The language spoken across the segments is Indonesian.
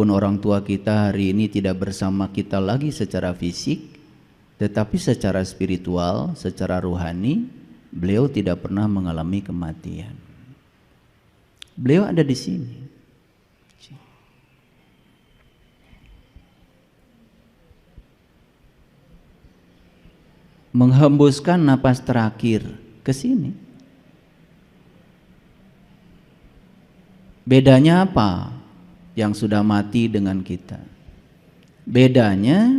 walaupun orang tua kita hari ini tidak bersama kita lagi secara fisik, tetapi secara spiritual, secara rohani, beliau tidak pernah mengalami kematian. Beliau ada di sini. Menghembuskan napas terakhir ke sini. Bedanya apa yang sudah mati dengan kita? Bedanya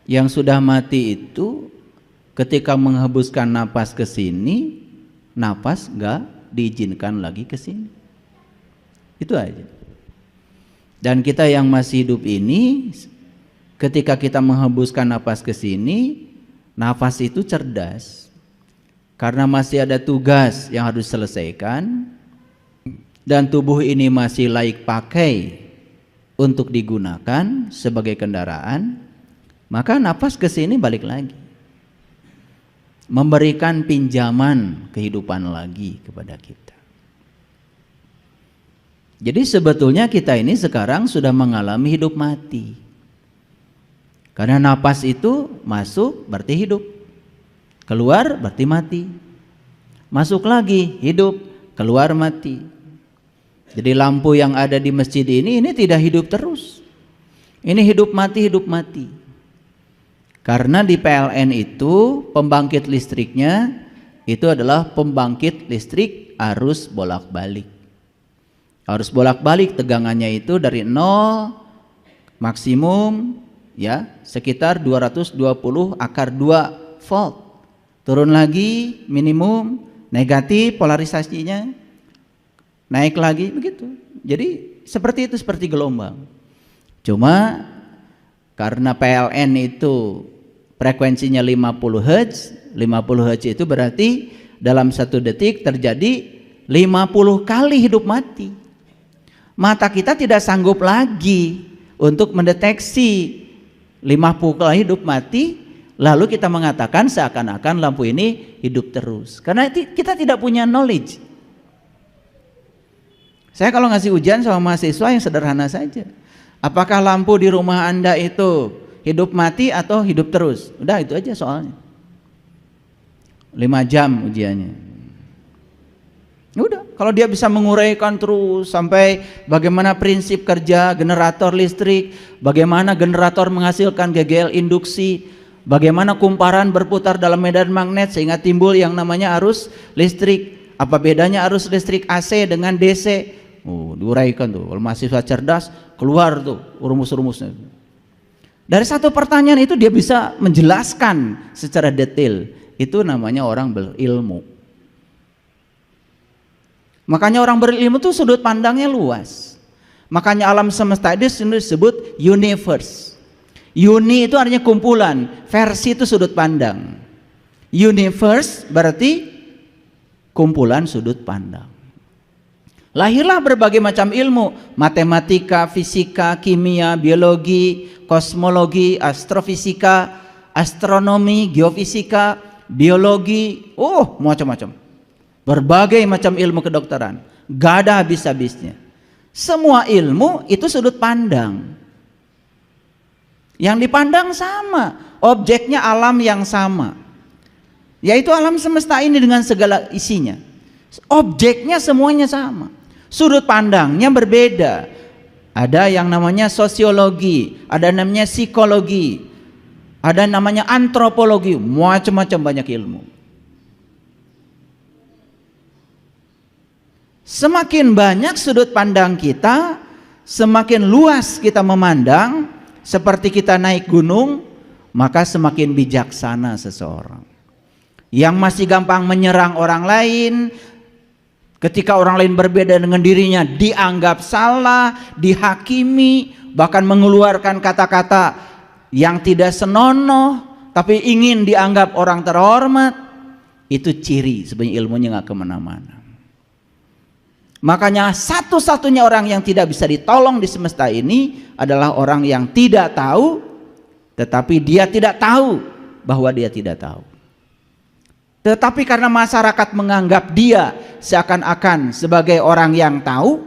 yang sudah mati itu ketika menghembuskan napas ke sini, napas enggak diizinkan lagi ke sini. Itu aja. Dan kita yang masih hidup ini, ketika kita menghembuskan napas ke sini, nafas itu cerdas. Karena masih ada tugas yang harus diselesaikan, dan tubuh ini masih layak pakai untuk digunakan sebagai kendaraan, maka nafas ke sini balik lagi, memberikan pinjaman kehidupan lagi kepada kita. Jadi sebetulnya kita ini sekarang sudah mengalami hidup mati. Karena nafas itu masuk berarti hidup, keluar berarti mati, masuk lagi hidup, keluar mati. Jadi lampu yang ada di masjid ini tidak hidup terus. Ini hidup mati. Karena di PLN itu pembangkit listriknya itu adalah pembangkit listrik arus bolak-balik. Arus bolak-balik tegangannya itu dari 0 maksimum ya sekitar 220 akar 2 volt. Turun lagi minimum negatif polarisasinya, naik lagi begitu. Jadi seperti itu, seperti gelombang. Cuma karena PLN itu frekuensinya 50 Hz, 50 Hz itu berarti dalam 1 detik terjadi 50 kali hidup mati. Mata kita tidak sanggup lagi untuk mendeteksi 50 kali hidup mati, lalu kita mengatakan seakan-akan lampu ini hidup terus. Karena kita tidak punya knowledge. Saya kalau ngasih ujian sama mahasiswa yang sederhana saja. Apakah lampu di rumah Anda itu hidup mati atau hidup terus? Udah itu aja soalnya. 5 jam ujiannya. Udah, kalau dia bisa menguraikan terus sampai bagaimana prinsip kerja generator listrik, bagaimana generator menghasilkan GGL induksi, bagaimana kumparan berputar dalam medan magnet sehingga timbul yang namanya arus listrik. Apa bedanya arus listrik AC dengan DC? Diuraikan tuh. Kalau mahasiswa cerdas keluar tuh rumus-rumusnya. Dari satu pertanyaan itu dia bisa menjelaskan secara detail. Itu namanya orang berilmu. Makanya orang berilmu tuh sudut pandangnya luas. Makanya alam semesta itu disebut universe. Uni itu artinya kumpulan, versi itu sudut pandang. Universe berarti kumpulan sudut pandang. Lahirlah berbagai macam ilmu, matematika, fisika, kimia, biologi, kosmologi, astrofisika, astronomi, geofisika, biologi, macam-macam. Berbagai macam ilmu kedokteran, gak ada habis-habisnya. Semua ilmu itu sudut pandang. Yang dipandang sama, objeknya alam yang sama, yaitu alam semesta ini dengan segala isinya. Objeknya semuanya sama, sudut pandangnya berbeda. Ada yang namanya sosiologi, ada namanya psikologi, ada namanya antropologi, macam-macam banyak ilmu. Semakin banyak sudut pandang kita, semakin luas kita memandang. Seperti kita naik gunung, maka semakin bijaksana seseorang. Yang masih gampang menyerang orang lain, ketika orang lain berbeda dengan dirinya dianggap salah, dihakimi, bahkan mengeluarkan kata-kata yang tidak senonoh, tapi ingin dianggap orang terhormat. Itu ciri sebenarnya ilmunya nggak kemana-mana. Makanya satu-satunya orang yang tidak bisa ditolong di semesta ini adalah orang yang tidak tahu, tetapi dia tidak tahu bahwa dia tidak tahu. Tetapi karena masyarakat menganggap dia seakan-akan sebagai orang yang tahu,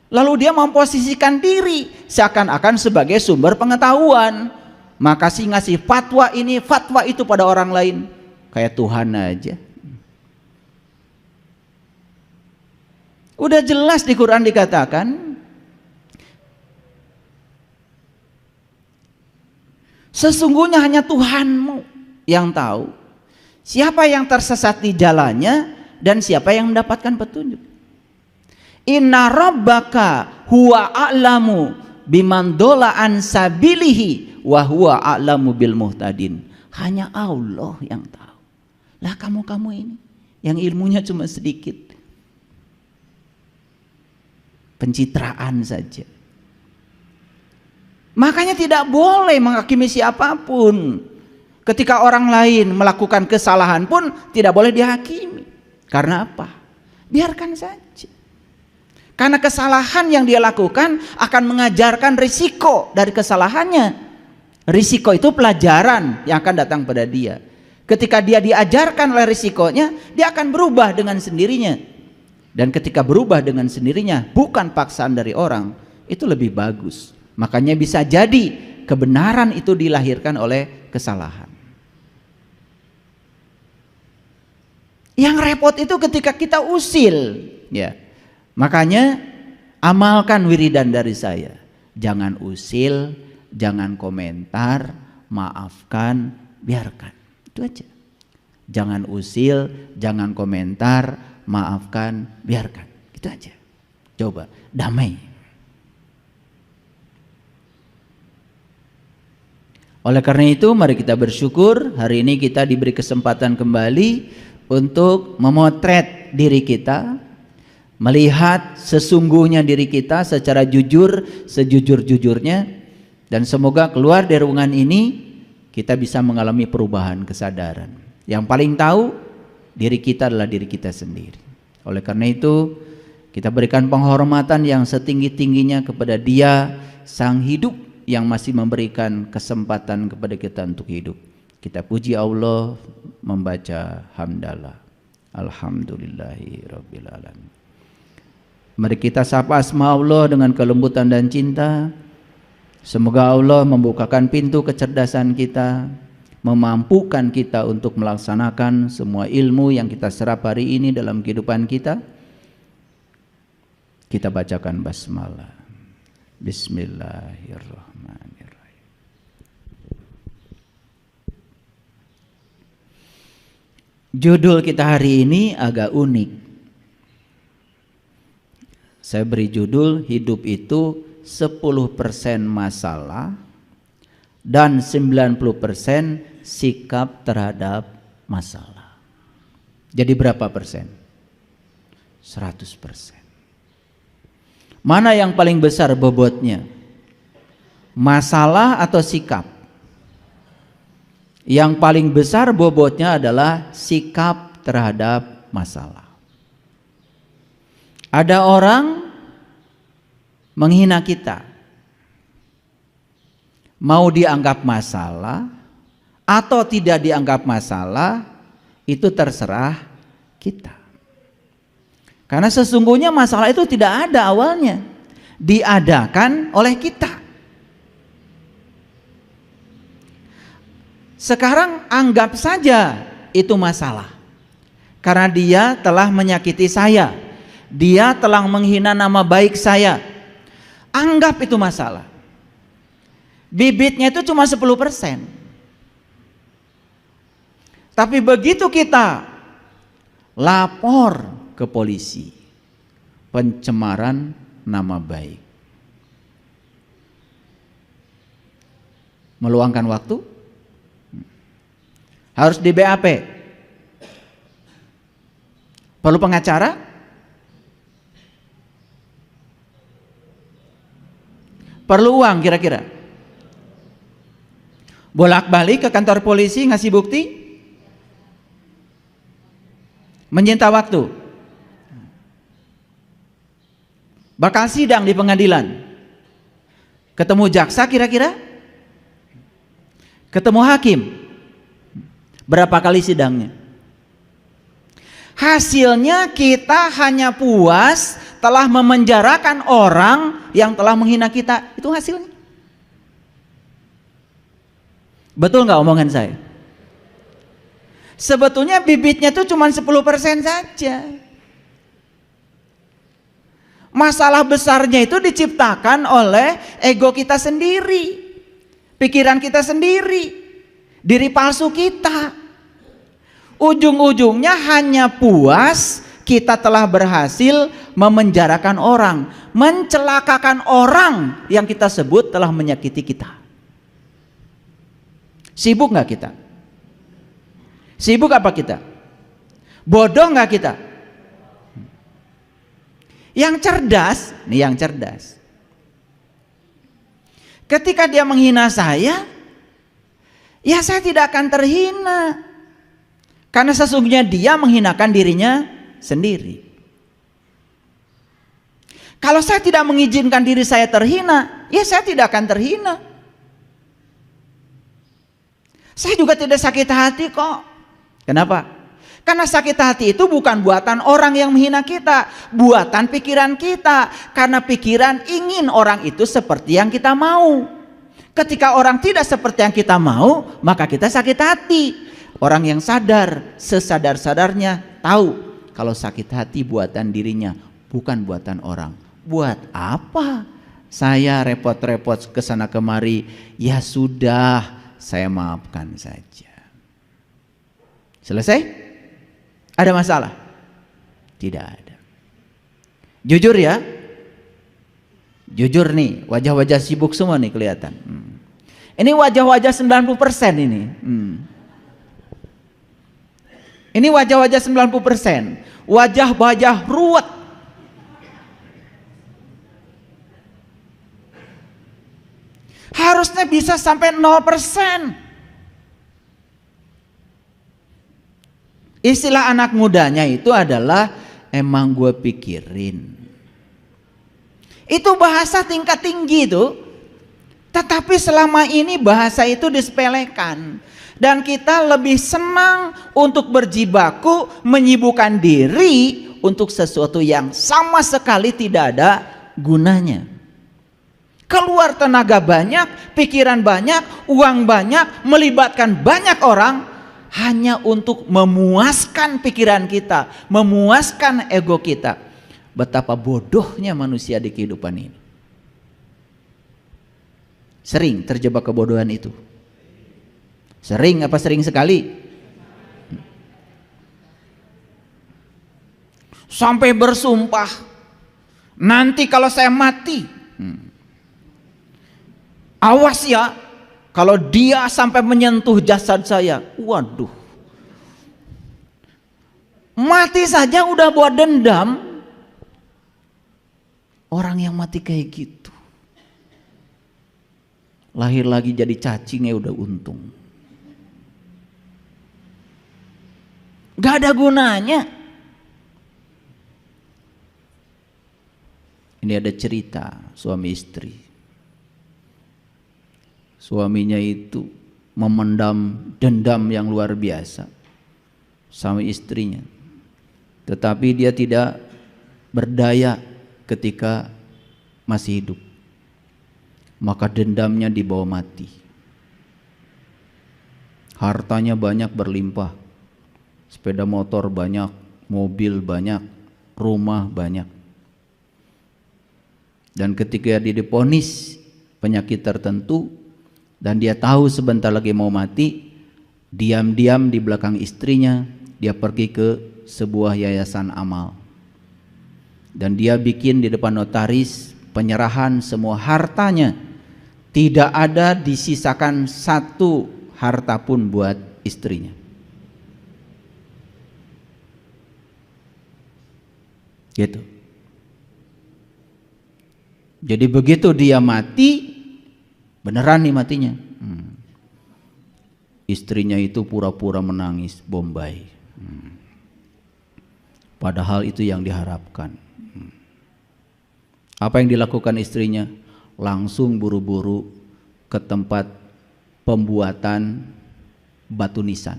Lalu dia memposisikan diri seakan-akan sebagai sumber pengetahuan. Maka si ngasih fatwa ini, fatwa itu pada orang lain. Kayak Tuhan aja. Udah jelas di Quran dikatakan, sesungguhnya hanya Tuhanmu yang tahu siapa yang tersesat di jalannya dan siapa yang mendapatkan petunjuk. Inna rabbaka huwa a'lamu biman dola an sabilihi wa huwa a'lamu bil muhtadin. Hanya Allah yang tahu. Lah kamu ini yang ilmunya cuma sedikit, pencitraan saja. Makanya tidak boleh menghakimi siapapun. Ketika orang lain melakukan kesalahan pun tidak boleh dihakimi. Karena apa? Biarkan saja. Karena kesalahan yang dia lakukan akan mengajarkan risiko dari kesalahannya. Risiko itu pelajaran yang akan datang pada dia. Ketika dia diajarkan oleh risikonya, dia akan berubah dengan sendirinya. Dan ketika berubah dengan sendirinya, bukan paksaan dari orang, itu lebih bagus. Makanya bisa jadi kebenaran itu dilahirkan oleh kesalahan. Yang repot itu ketika kita usil, ya. Makanya amalkan wiridan dari saya. Jangan usil, jangan komentar, maafkan, biarkan. Itu aja. Jangan usil, jangan komentar, maafkan, biarkan. Itu aja. Coba damai. Oleh karena itu mari kita bersyukur hari ini kita diberi kesempatan kembali untuk memotret diri kita, melihat sesungguhnya diri kita secara jujur, sejujur-jujurnya, dan semoga keluar dari ruangan ini kita bisa mengalami perubahan kesadaran. Yang paling tahu diri kita adalah diri kita sendiri. Oleh karena itu kita berikan penghormatan yang setinggi-tingginya kepada Dia Sang Hidup yang masih memberikan kesempatan kepada kita untuk hidup. Kita puji Allah membaca hamdalah. Alhamdulillahirabbil alamin. Mari kita sapa asma Allah dengan kelembutan dan cinta. Semoga Allah membukakan pintu kecerdasan kita, memampukan kita untuk melaksanakan semua ilmu yang kita serap hari ini dalam kehidupan kita. Kita bacakan basmalah. Bismillahirrahmanirrahim. Judul kita hari ini agak unik. Saya beri judul hidup itu 10% masalah dan 90% sikap terhadap masalah. Jadi berapa persen? 100%. Mana yang paling besar bobotnya? Masalah atau sikap? Yang paling besar bobotnya adalah sikap terhadap masalah. Ada orang menghina kita, mau dianggap masalah atau tidak dianggap masalah itu terserah kita. Karena sesungguhnya masalah itu tidak ada awalnya, diadakan oleh kita. Sekarang anggap saja itu masalah, karena dia telah menyakiti saya, dia telah menghina nama baik saya. Anggap itu masalah. Bibitnya itu cuma 10%. Tapi begitu kita lapor ke polisi, pencemaran nama baik, meluangkan waktu, harus di BAP, perlu pengacara, perlu uang kira-kira, bolak-balik ke kantor polisi ngasih bukti, menyita waktu, bakal sidang di pengadilan, ketemu jaksa kira-kira, ketemu hakim, berapa kali sidangnya? Hasilnya kita hanya puas telah memenjarakan orang yang telah menghina kita. Itu hasilnya. Betul nggak omongan saya? Sebetulnya bibitnya itu cuma 10% saja. Masalah besarnya itu diciptakan oleh ego kita sendiri, pikiran kita sendiri, diri palsu kita. Ujung-ujungnya hanya puas kita telah berhasil memenjarakan orang, mencelakakan orang yang kita sebut telah menyakiti kita. Sibuk nggak kita? Sibuk apa kita? Bodoh nggak kita? Yang cerdas, nih yang cerdas. Ketika dia menghina saya, ya saya tidak akan terhina. Karena sesungguhnya dia menghinakan dirinya sendiri. Kalau saya tidak mengizinkan diri saya terhina, ya saya tidak akan terhina. Saya juga tidak sakit hati kok. Kenapa? Karena sakit hati itu bukan buatan orang yang menghina kita, buatan pikiran kita. Karena pikiran ingin orang itu seperti yang kita mau. Ketika orang tidak seperti yang kita mau, maka kita sakit hati. Orang yang sadar, sesadar-sadarnya tahu kalau sakit hati buatan dirinya, bukan buatan orang. Buat apa saya repot-repot kesana kemari? Ya sudah, saya maafkan saja. Selesai? Ada masalah? Tidak ada. Jujur ya, jujur nih, wajah-wajah sibuk semua nih kelihatan. Ini wajah-wajah 90% ini. Ini wajah-wajah 90%. Wajah-wajah ruwet. Harusnya bisa sampai 0%. Istilah anak mudanya itu adalah emang gue pikirin. Itu bahasa tingkat tinggi itu. Tetapi selama ini bahasa itu disepelekan. Dan kita lebih senang untuk berjibaku menyibukkan diri untuk sesuatu yang sama sekali tidak ada gunanya. Keluar tenaga banyak, pikiran banyak, uang banyak, melibatkan banyak orang hanya untuk memuaskan pikiran kita, memuaskan ego kita. Betapa bodohnya manusia di kehidupan ini. Sering terjebak kebodohan itu. Sering apa sering sekali? Sampai bersumpah, nanti kalau saya mati, awas ya, kalau dia sampai menyentuh jasad saya, waduh, mati saja udah buat dendam. Orang yang mati kayak gitu, lahir lagi jadi cacing ya udah untung. Gak ada gunanya. Ini ada cerita suami istri. Suaminya itu memendam dendam yang luar biasa sama istrinya. Tetapi dia tidak berdaya ketika masih hidup. Maka dendamnya dibawa mati. Hartanya banyak berlimpah. Sepeda motor banyak, mobil banyak, rumah banyak. Dan ketika dia divonis penyakit tertentu dan dia tahu sebentar lagi mau mati, diam-diam di belakang istrinya dia pergi ke sebuah yayasan amal. Dan dia bikin di depan notaris penyerahan semua hartanya. Tidak ada disisakan satu harta pun buat istrinya. Gitu. Jadi begitu dia mati, beneran nih matinya. Istrinya itu pura-pura menangis Bombay. Padahal itu yang diharapkan. Apa yang dilakukan istrinya? Langsung buru-buru ke tempat pembuatan batu nisan.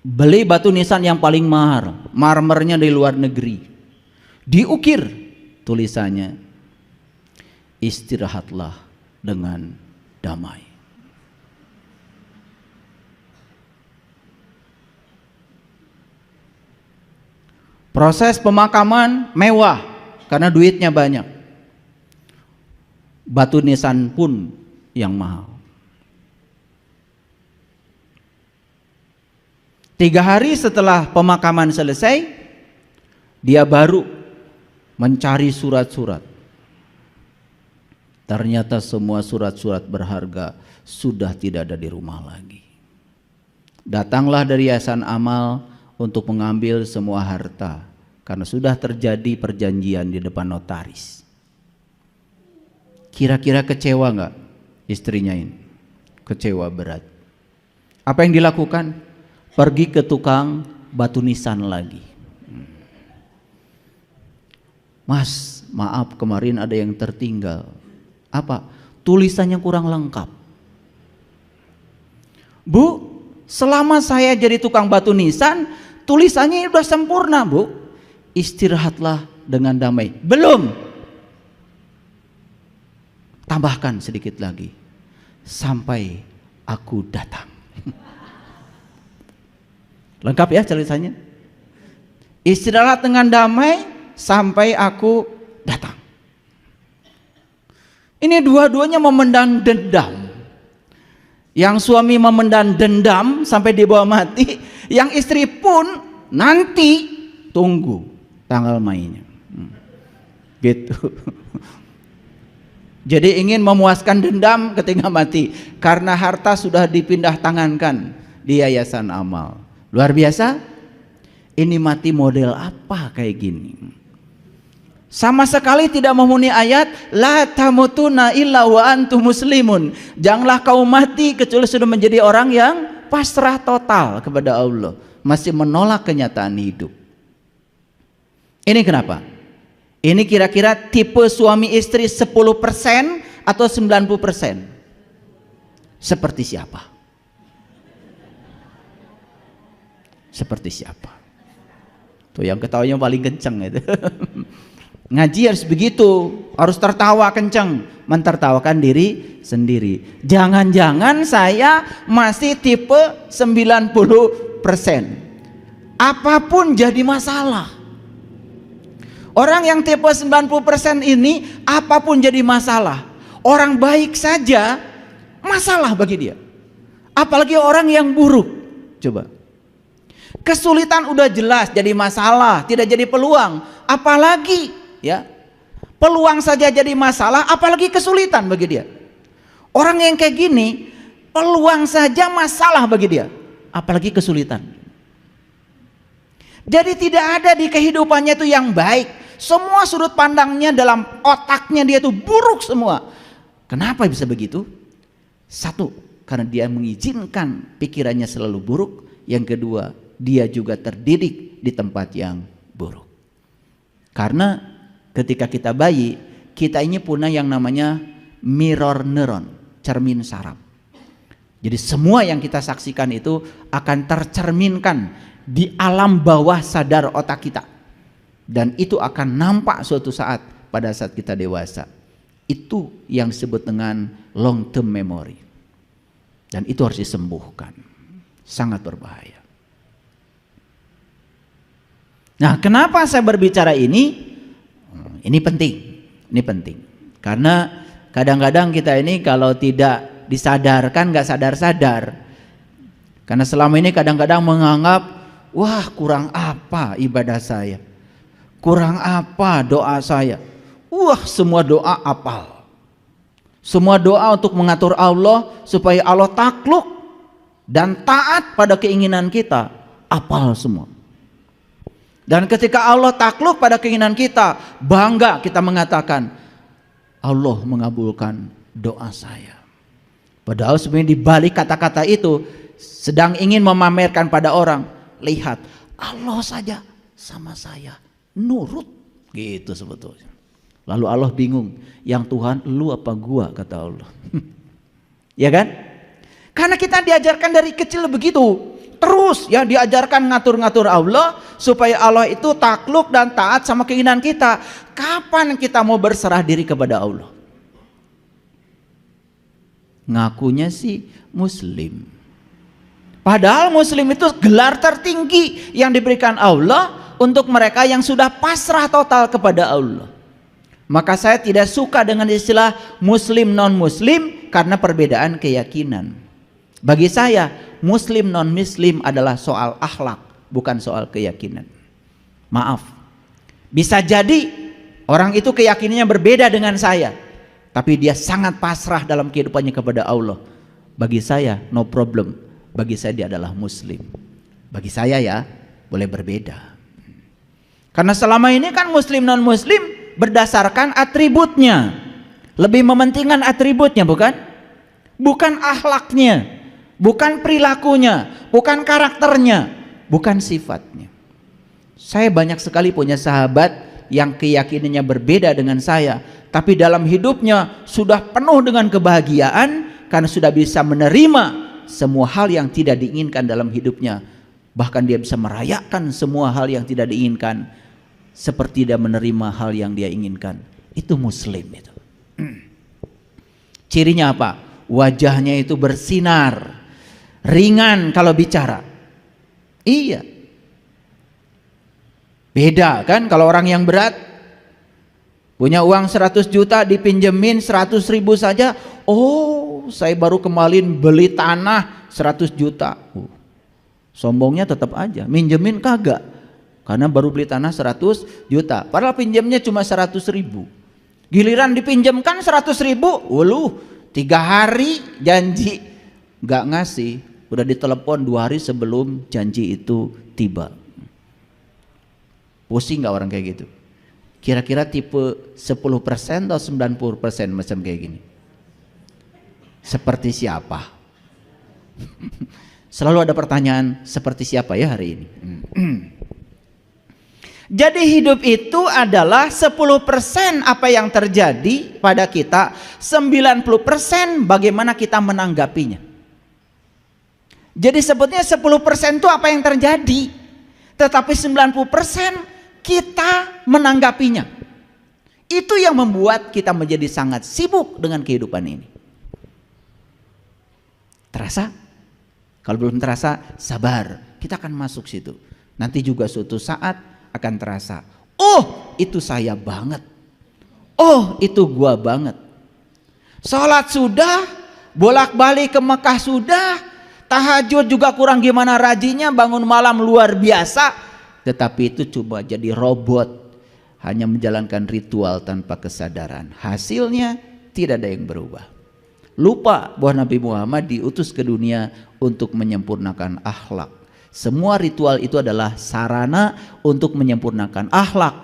beli batu nisan yang paling mahal, marmernya dari luar negeri, diukir tulisannya, istirahatlah dengan damai. Proses pemakaman mewah karena duitnya banyak. Batu nisan pun yang mahal. 3 hari setelah pemakaman selesai, dia baru mencari surat-surat. Ternyata semua surat-surat berharga sudah tidak ada di rumah lagi. Datanglah dari Yayasan Amal untuk mengambil semua harta karena sudah terjadi perjanjian di depan notaris. Kira-kira kecewa nggak istrinya ini? Kecewa berat. Apa yang dilakukan? Pergi ke tukang batu nisan lagi. Mas, maaf kemarin ada yang tertinggal. Apa? Tulisannya kurang lengkap. Bu, selama saya jadi tukang batu nisan, tulisannya sudah sempurna, Bu. Istirahatlah dengan damai. Belum. Tambahkan sedikit lagi. Sampai aku datang. Lengkap ya tulisannya. Istirahat dengan damai sampai aku datang. Ini dua-duanya memendam dendam. Yang suami memendam dendam sampai dibawa mati, yang istri pun nanti tunggu tanggal mainnya. Gitu. Jadi ingin memuaskan dendam ketika mati karena harta sudah dipindah tangankan di Yayasan Amal. Luar biasa. Ini mati model apa kayak gini? Sama sekali tidak memenuhi ayat la tamutuna illa wa antum muslimun. Janganlah kau mati kecuali sudah menjadi orang yang pasrah total kepada Allah, masih menolak kenyataan hidup. Ini kenapa? Ini kira-kira tipe suami istri 10% atau 90%? Seperti siapa? Seperti siapa? Tuh yang ketawanya paling kenceng itu. Ngaji harus begitu, harus tertawa kenceng, mentertawakan diri sendiri. Jangan-jangan saya masih tipe 90%. Apapun jadi masalah. Orang yang tipe 90% ini apapun jadi masalah. Orang baik saja masalah bagi dia. Apalagi orang yang buruk. Coba. Kesulitan udah jelas jadi masalah, tidak jadi peluang. Apalagi ya peluang saja jadi masalah, apalagi kesulitan bagi dia. Orang yang kayak gini peluang saja masalah bagi dia, apalagi kesulitan. Jadi tidak ada di kehidupannya itu yang baik. Semua sudut pandangnya dalam otaknya dia itu buruk semua. Kenapa bisa begitu? Satu, karena dia mengizinkan pikirannya selalu buruk. Yang kedua, dia juga terdidik di tempat yang buruk. Karena ketika kita bayi, kita ini punya yang namanya mirror neuron, cermin saraf. Jadi semua yang kita saksikan itu akan tercerminkan di alam bawah sadar otak kita. Dan itu akan nampak suatu saat pada saat kita dewasa. Itu yang disebut dengan long term memory. Dan itu harus disembuhkan. Sangat berbahaya. Nah, kenapa saya berbicara ini? Ini penting. Ini penting. Karena kadang-kadang kita ini kalau tidak disadarkan gak sadar-sadar. Karena selama ini kadang-kadang menganggap, wah kurang apa ibadah saya, kurang apa doa saya. Wah semua doa apal. Semua doa untuk mengatur Allah supaya Allah takluk dan taat pada keinginan kita, apal semua. Dan ketika Allah takluk pada keinginan kita, bangga kita mengatakan, Allah mengabulkan doa saya. Padahal sebenarnya di balik kata-kata itu sedang ingin memamerkan pada orang, lihat Allah saja sama saya nurut gitu sebetulnya. Lalu Allah bingung, yang Tuhan lu apa gua, kata Allah. Ya kan? Karena kita diajarkan dari kecil begitu. Terus ya diajarkan ngatur-ngatur Allah supaya Allah itu takluk dan taat sama keinginan kita. Kapan kita mau berserah diri kepada Allah? Ngakunya sih muslim. Padahal muslim itu gelar tertinggi yang diberikan Allah untuk mereka yang sudah pasrah total kepada Allah. Maka saya tidak suka dengan istilah muslim non muslim karena perbedaan keyakinan. Bagi saya, muslim non muslim adalah soal akhlak, bukan soal keyakinan. Maaf, bisa jadi orang itu keyakinannya berbeda dengan saya, tapi dia sangat pasrah dalam kehidupannya kepada Allah. Bagi saya, no problem. Bagi saya dia adalah muslim. Bagi saya ya, boleh berbeda. Karena selama ini kan muslim non muslim berdasarkan atributnya. Lebih mementingkan atributnya, bukan? Bukan akhlaknya. Bukan perilakunya, bukan karakternya, bukan sifatnya. Saya banyak sekali punya sahabat yang keyakinannya berbeda dengan saya, tapi dalam hidupnya sudah penuh dengan kebahagiaan karena sudah bisa menerima semua hal yang tidak diinginkan dalam hidupnya. Bahkan dia bisa merayakan semua hal yang tidak diinginkan seperti dia menerima hal yang dia inginkan. Itu muslim itu. Cirinya apa? Wajahnya itu bersinar, ringan kalau bicara. Iya. Beda kan kalau orang yang berat, punya uang 100 juta dipinjemin 100.000 saja. Oh, saya baru kemarin beli tanah 100 juta. Sombongnya tetap aja, minjemin kagak. Karena baru beli tanah 100 juta. Padahal pinjamnya cuma 100.000. Giliran dipinjamkan 100.000, waluh, 3 hari janji nggak ngasih. Udah ditelepon 2 hari sebelum janji itu tiba. Pusing nggak orang kayak gitu? Kira-kira tipe 10% atau 90% macam kayak gini? Seperti siapa? Selalu ada pertanyaan seperti siapa ya hari ini? Jadi hidup itu adalah 10% apa yang terjadi pada kita, 90% bagaimana kita menanggapinya. Jadi sebetulnya 10% itu apa yang terjadi, tetapi 90% kita menanggapinya. Itu yang membuat kita menjadi sangat sibuk dengan kehidupan ini. Terasa? Kalau belum terasa, sabar, kita akan masuk situ. Nanti juga suatu saat akan terasa, oh itu saya banget, oh itu gua banget. Sholat sudah, bolak-balik ke Mekah sudah, tahajud juga kurang gimana rajinnya, bangun malam luar biasa, tetapi itu coba jadi robot, hanya menjalankan ritual tanpa kesadaran. Hasilnya tidak ada yang berubah. Lupa bahwa Nabi Muhammad diutus ke dunia untuk menyempurnakan akhlak. Semua ritual itu adalah sarana untuk menyempurnakan akhlak,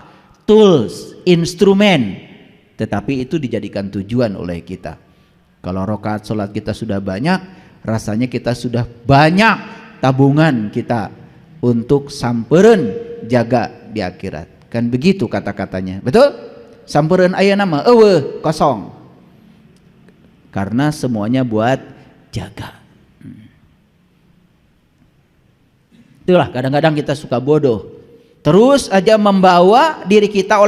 tools, instrumen, tetapi itu dijadikan tujuan oleh kita. Kalau rakaat sholat kita sudah banyak, rasanya kita sudah banyak tabungan kita untuk sampereun jaga di akhirat. Kan begitu kata-katanya, betul? Sampereun aya nama eueuh kosong. Karena semuanya buat jaga. Itulah kadang-kadang kita suka bodoh, terus aja membawa diri kita oleh